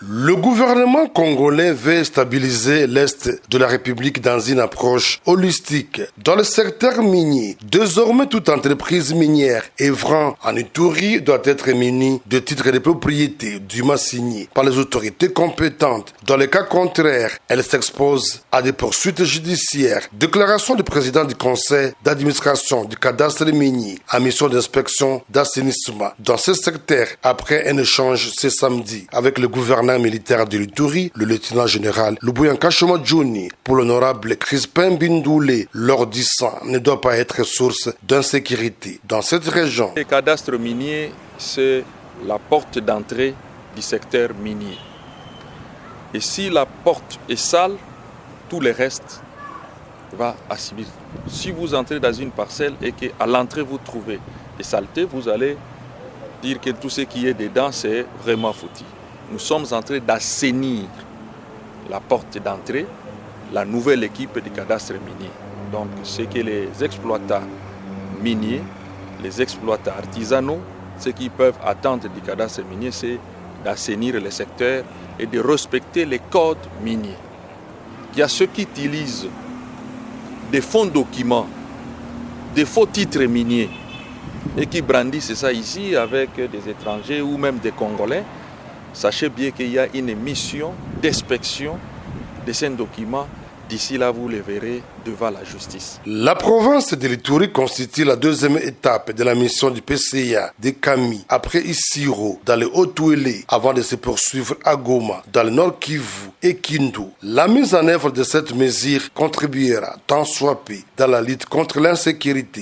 Le gouvernement congolais veut stabiliser l'Est de la République dans une approche holistique. Dans le secteur minier, désormais toute entreprise minière œuvrant en Ituri doit être munie de titres de propriété dûment signés par les autorités compétentes. Dans le cas contraire, elle s'expose à des poursuites judiciaires. Déclaration du président du conseil d'administration du cadastre minier en mission d'inspection d'assainissement dans ce secteur après un échange ce samedi avec le gouverneur militaire de l'Ituri, le lieutenant général Lubuyanka Shomodjouni. Pour l'honorable Crispin Bindoulé, l'ordissant ne doit pas être source d'insécurité dans cette région. Le cadastre minier, c'est la porte d'entrée du secteur minier. Et si la porte est sale, tout le reste va assumer. Si vous entrez dans une parcelle et qu'à l'entrée vous trouvez des saletés, vous allez dire que tout ce qui est dedans, c'est vraiment foutu. Nous sommes en train d'assainir la porte d'entrée, la nouvelle équipe du cadastre minier. Donc, ce que les exploitants miniers, les exploitants artisanaux, ce qu'ils peuvent attendre du cadastre minier, c'est d'assainir le secteur et de respecter les codes miniers. Il y a ceux qui utilisent des faux documents, des faux titres miniers et qui brandissent ça ici avec des étrangers ou même des Congolais. Sachez bien qu'il y a une mission d'inspection de ces documents. D'ici là, vous les verrez devant la justice. La province de l'Ituri constitue la deuxième étape de la mission du PCA de Kami, après Isiro, dans le Haut-Touélé, avant de se poursuivre à Goma, dans le Nord Kivu et Kindu. La mise en œuvre de cette mesure contribuera tant soit peu dans la lutte contre l'insécurité